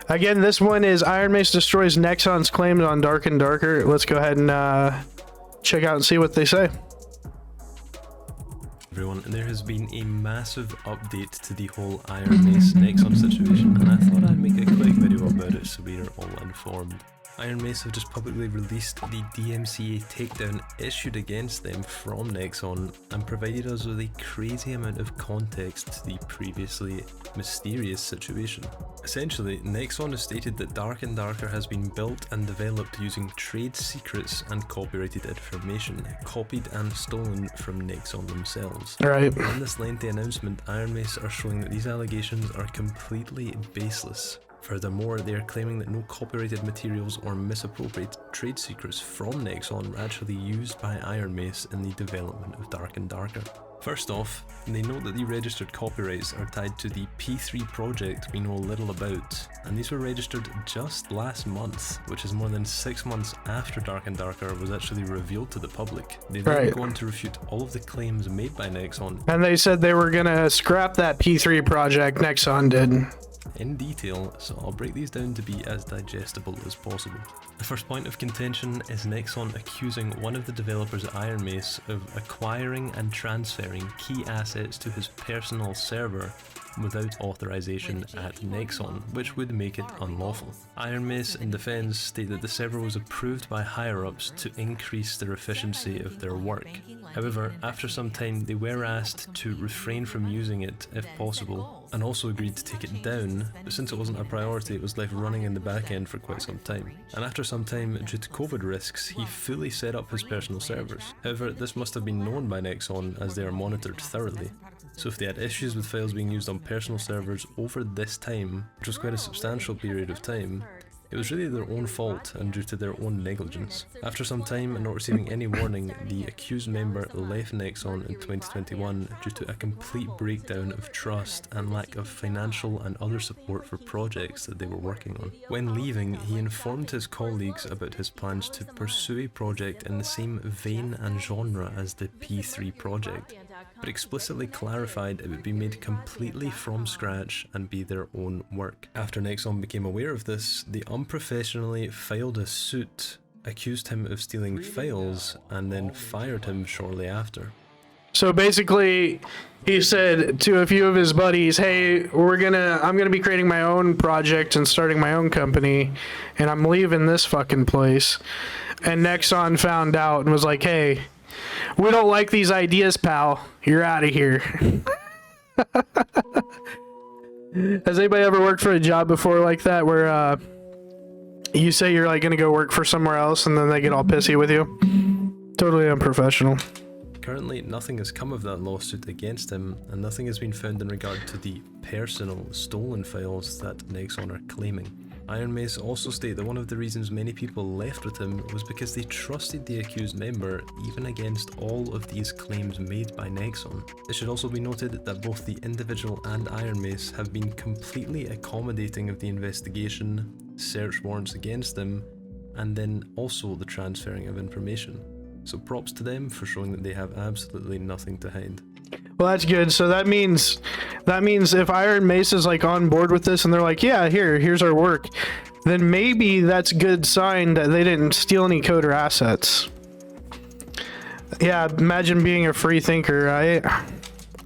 Again, this one is Iron Mace destroys Nexon's claims on Dark and Darker. Let's go ahead and check out and see what they say. Everyone, there has been a massive update to the whole Iron Mace Nexon situation, and I thought I'd make a quick video about it so we are all informed. Iron Mace have just publicly released the DMCA takedown issued against them from Nexon and provided us with a crazy amount of context to the previously mysterious situation. Essentially, Nexon has stated that Dark and Darker has been built and developed using trade secrets and copyrighted information, copied and stolen from Nexon themselves. Right. In this lengthy announcement, Iron Mace are showing that these allegations are completely baseless. Furthermore, they are claiming that no copyrighted materials or misappropriated trade secrets from Nexon were actually used by Iron Mace in the development of Dark and Darker. First off, they note that the registered copyrights are tied to the P3 project we know little about, and these were registered just last month, which is more than 6 months after Dark and Darker was actually revealed to the public. They then go on to refute all of the claims made by Nexon. And they said they were gonna scrap that P3 project, Nexon did. In detail, so I'll break these down to be as digestible as possible. The first point of contention is Nexon accusing one of the developers at Iron Mace of acquiring and transferring key assets to his personal server without authorization at Nexon, which would make it unlawful. Iron Mace, in defense, state that the server was approved by higher-ups to increase their efficiency of their work. However, after some time they were asked to refrain from using it if possible, and also agreed to take it down, but since it wasn't a priority it was left running in the back end for quite some time. And after some time, due to COVID risks, he fully set up his personal servers. However, this must have been known by Nexon as they are monitored thoroughly. So if they had issues with files being used on personal servers over this time, which was quite a substantial period of time, it was really their own fault and due to their own negligence. After some time and not receiving any warning, the accused member left Nexon in 2021 due to a complete breakdown of trust and lack of financial and other support for projects that they were working on. When leaving, he informed his colleagues about his plans to pursue a project in the same vein and genre as the P3 project, but explicitly clarified it would be made completely from scratch and be their own work. After Nexon became aware of this, they unprofessionally filed a suit, accused him of stealing files, and then fired him shortly after. So basically, he said to a few of his buddies, hey, I'm gonna be creating my own project and starting my own company, and I'm leaving this fucking place. And Nexon found out and was like, hey, we don't like these ideas, pal. You're out of here. Has anybody ever worked for a job before like that where you say you're like gonna go work for somewhere else and then they get all pissy with you? Totally unprofessional. Currently, nothing has come of that lawsuit against him, and nothing has been found in regard to the personal stolen files that Nexon are claiming. Iron Mace also state that one of the reasons many people left with him was because they trusted the accused member even against all of these claims made by Nexon. It should also be noted that both the individual and Iron Mace have been completely accommodating of the investigation, search warrants against them, and then also the transferring of information. So props to them for showing that they have absolutely nothing to hide. Well, that's good. So that means if Iron Mace is like on board with this and they're like, yeah, here's our work, then maybe that's a good sign that they didn't steal any code or assets. Yeah, imagine being a free thinker, right?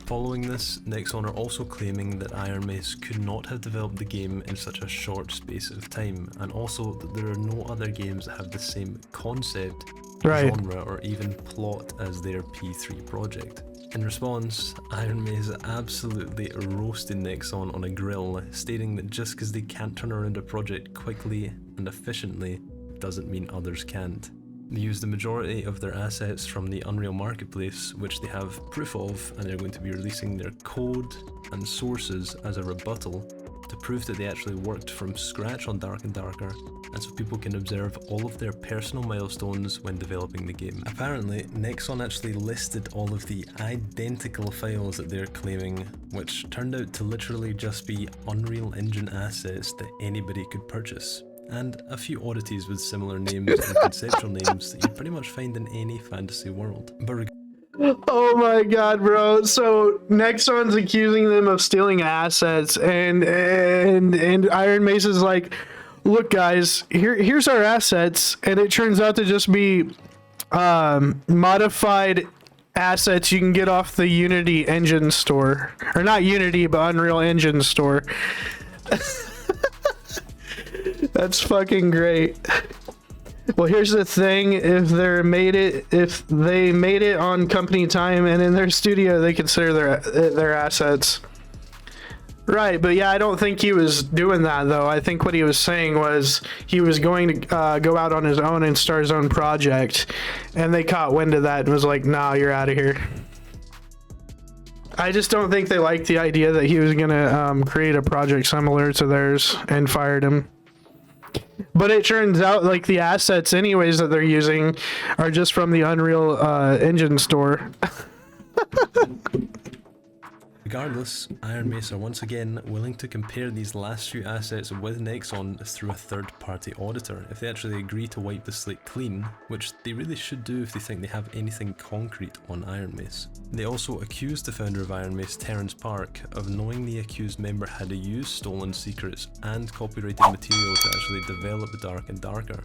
Following this, Nexon are also claiming that Iron Mace could not have developed the game in such a short space of time, and also that there are no other games that have the same concept, genre, or even plot as their P3 project. In response, Iron Mace absolutely roasted Nexon on a grill, stating that just because they can't turn around a project quickly and efficiently doesn't mean others can't. They use the majority of their assets from the Unreal Marketplace, which they have proof of, and they're going to be releasing their code and sources as a rebuttal to prove that they actually worked from scratch on Dark and Darker, and so people can observe all of their personal milestones when developing the game. Apparently, Nexon actually listed all of the identical files that they're claiming, which turned out to literally just be Unreal Engine assets that anybody could purchase, and a few oddities with similar names and conceptual names that you pretty much find in any fantasy world. But Oh my god, bro. So Nexon's accusing them of stealing assets, and Iron Mace is like, look guys, here's our assets, and it turns out to just be modified assets you can get off the Unity engine store. Or not Unity, but Unreal Engine store. That's fucking great. Well, here's the thing: if they made it on company time and in their studio, they consider their assets. Right, but yeah, I don't think he was doing that though. I think what he was saying was he was going to go out on his own and start his own project, and they caught wind of that and was like, "Nah, you're out of here." I just don't think they liked the idea that he was gonna create a project similar to theirs and fired him. But it turns out like the assets anyways that they're using are just from the Unreal Engine store. Regardless, Iron Mace are once again willing to compare these last few assets with Nexon through a third-party auditor if they actually agree to wipe the slate clean, which they really should do if they think they have anything concrete on Iron Mace. They also accused the founder of Iron Mace, Terrence Park, of knowing the accused member had to use stolen secrets and copyrighted material to actually develop Dark and Darker,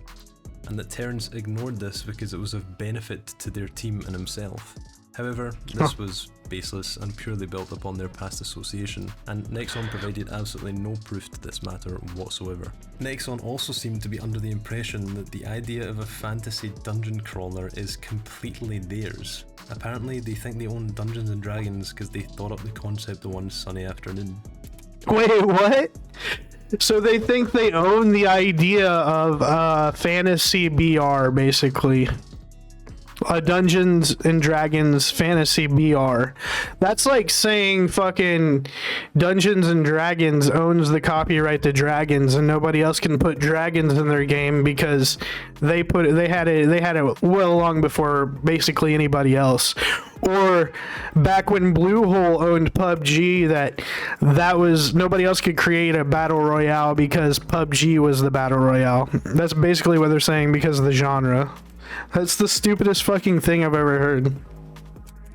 and that Terrence ignored this because it was of benefit to their team and himself. However, this was baseless and purely built upon their past association, and Nexon provided absolutely no proof to this matter whatsoever. Nexon also seemed to be under the impression that the idea of a fantasy dungeon crawler is completely theirs. Apparently they think they own Dungeons and Dragons because they thought up the concept one sunny afternoon. Wait, what? So they think they own the idea of fantasy BR, basically. A Dungeons and Dragons fantasy BR. That's like saying fucking Dungeons and Dragons owns the copyright to dragons and nobody else can put dragons in their game because they had it well long before basically anybody else. Or back when Bluehole owned PUBG, that was nobody else could create a battle royale because PUBG was the battle royale. That's basically what they're saying because of the genre. That's the stupidest fucking thing I've ever heard.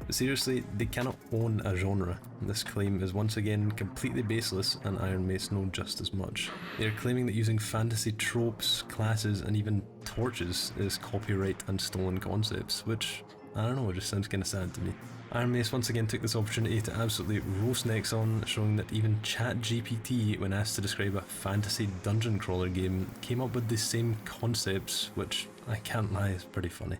But seriously, they cannot own a genre. This claim is once again completely baseless, and Iron Mace know just as much. They are claiming that using fantasy tropes, classes, and even torches is copyright and stolen concepts, which, I don't know, it just sounds kinda sad to me. Iron Mace once again took this opportunity to absolutely roast Nexon, showing that even ChatGPT, when asked to describe a fantasy dungeon crawler game, came up with the same concepts, which I can't lie is pretty funny.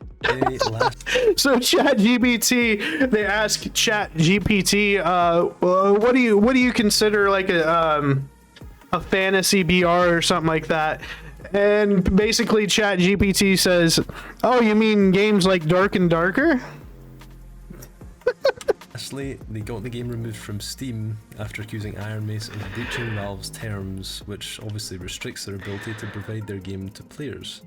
So ChatGPT, they ask ChatGPT, what do you consider like a fantasy BR or something like that? And basically ChatGPT says, "Oh, you mean games like Dark and Darker?" Lastly, they got the game removed from Steam after accusing Iron Mace of breaching Valve's terms, which obviously restricts their ability to provide their game to players.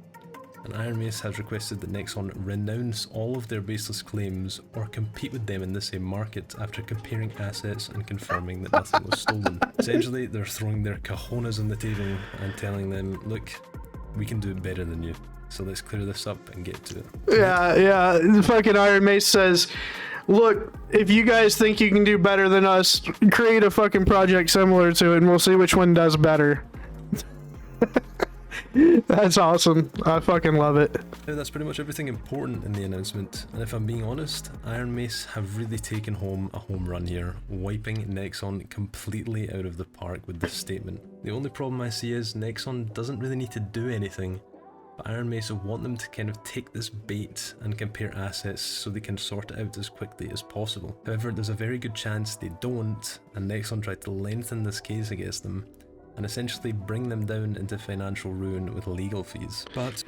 And Iron Mace has requested that Nexon renounce all of their baseless claims or compete with them in the same market after comparing assets and confirming that nothing was stolen. Essentially, they're throwing their cojones on the table and telling them, look, we can do it better than you, so let's clear this up and get to it. Yeah, the fucking Iron Mace says, look, if you guys think you can do better than us, create a fucking project similar to it and we'll see which one does better. That's awesome. I fucking love it. Now, that's pretty much everything important in the announcement, and if I'm being honest, Iron Mace have really taken home a home run here, wiping Nexon completely out of the park with this statement. The only problem I see is Nexon doesn't really need to do anything, but Iron Mace want them to kind of take this bait and compare assets so they can sort it out as quickly as possible. However, there's a very good chance they don't, and Nexon try to lengthen this case against them and essentially bring them down into financial ruin with legal fees. But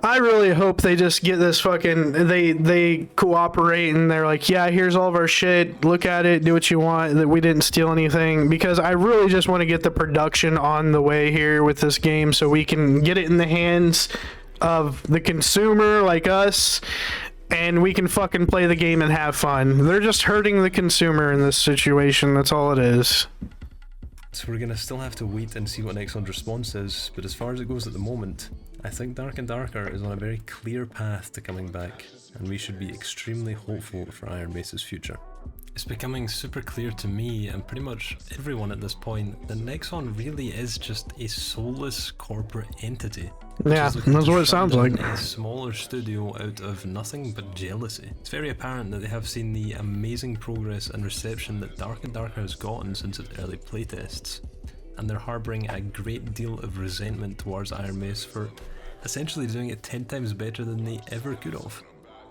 I really hope they just get this fucking, they cooperate and they're like, yeah, here's all of our shit, look at it, do what you want, that we didn't steal anything, because I really just want to get the production on the way here with this game so we can get it in the hands of the consumer like us, and we can fucking play the game and have fun. They're just hurting the consumer in this situation, that's all it is. So we're going to still have to wait and see what Nexon's response is, but as far as it goes at the moment, I think Dark and Darker is on a very clear path to coming back, and we should be extremely hopeful for Iron Mace's future. It's becoming super clear to me, and pretty much everyone at this point, that Nexon really is just a soulless corporate entity. Yeah, that's what it sounds like. A smaller studio out of nothing but jealousy. It's very apparent that they have seen the amazing progress and reception that Dark and Darker has gotten since its early playtests, and they're harbouring a great deal of resentment towards Iron Mace for essentially doing it 10 times better than they ever could have.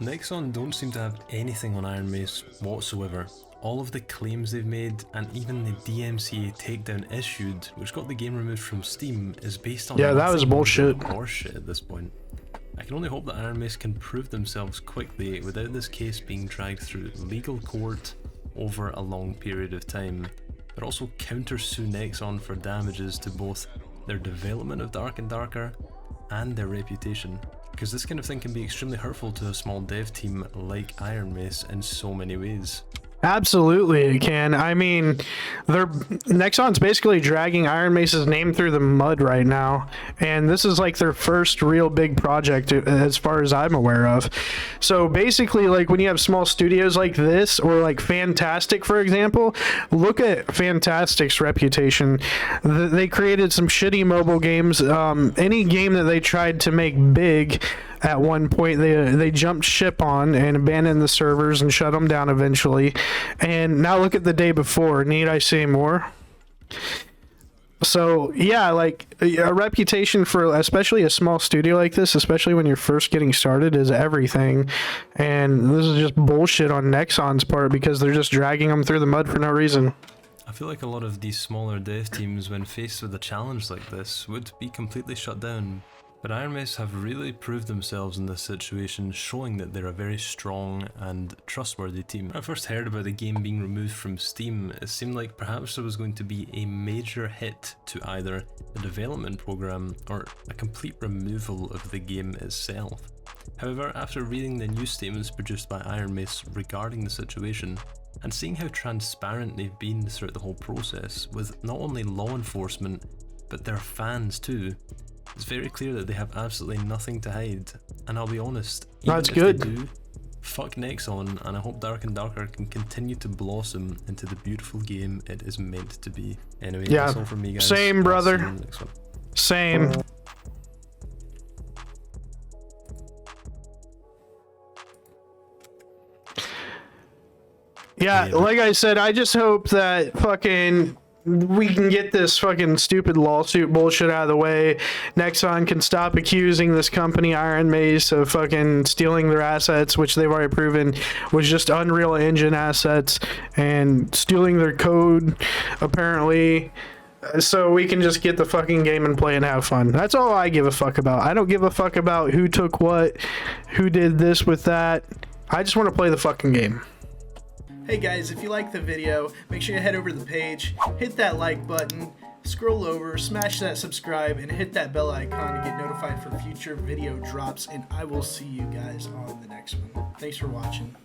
Nexon don't seem to have anything on Iron Mace whatsoever. All of the claims they've made, and even the DMCA takedown issued, which got the game removed from Steam, is based on that was bullshit. Horseshit at this point. I can only hope that Iron Mace can prove themselves quickly without this case being dragged through legal court over a long period of time, but also counter-sue Nexon for damages to both their development of Dark and Darker and their reputation. Because this kind of thing can be extremely hurtful to a small dev team like Iron Mace in so many ways. Absolutely it can. I mean, Nexon's basically dragging Iron Mace's name through the mud right now, and this is like their first real big project as far as I'm aware of. So basically, like when you have small studios like this, or like Fantastic, for example, look at Fantastic's reputation. They created some shitty mobile games. Any game that they tried to make big, at one point they jumped ship on and abandoned the servers and shut them down eventually. And now look at the day before. Need I say more? So yeah, like a reputation for especially a small studio like this, especially when you're first getting started, is everything. And this is just bullshit on Nexon's part because they're just dragging them through the mud for no reason. I feel like a lot of these smaller dev teams, when faced with a challenge like this, would be completely shut down. But Iron Mace have really proved themselves in this situation, showing that they're a very strong and trustworthy team. When I first heard about the game being removed from Steam, it seemed like perhaps there was going to be a major hit to either the development program or a complete removal of the game itself. However, after reading the news statements produced by Iron Mace regarding the situation, and seeing how transparent they've been throughout the whole process, with not only law enforcement, but their fans too, it's very clear that they have absolutely nothing to hide. And I'll be honest, even That's if good. they do, fuck Nexon, and I hope Dark and Darker can continue to blossom into the beautiful game it is meant to be. Anyway, Yeah, that's all from me, guys. same, I'll brother. see you in the next one. Same. Yeah, like I said, I just hope that fucking we can get this fucking stupid lawsuit bullshit out of the way. Nexon can stop accusing this company, Iron Mace, of fucking stealing their assets, which they've already proven was just Unreal Engine assets, and stealing their code, apparently. So we can just get the fucking game and play and have fun. That's all I give a fuck about. I don't give a fuck about who took what, who did this with that. I just want to play the fucking game. Hey guys, if you like the video, make sure you head over to the page, hit that like button, scroll over, smash that subscribe, and hit that bell icon to get notified for future video drops, and I will see you guys on the next one. Thanks for watching.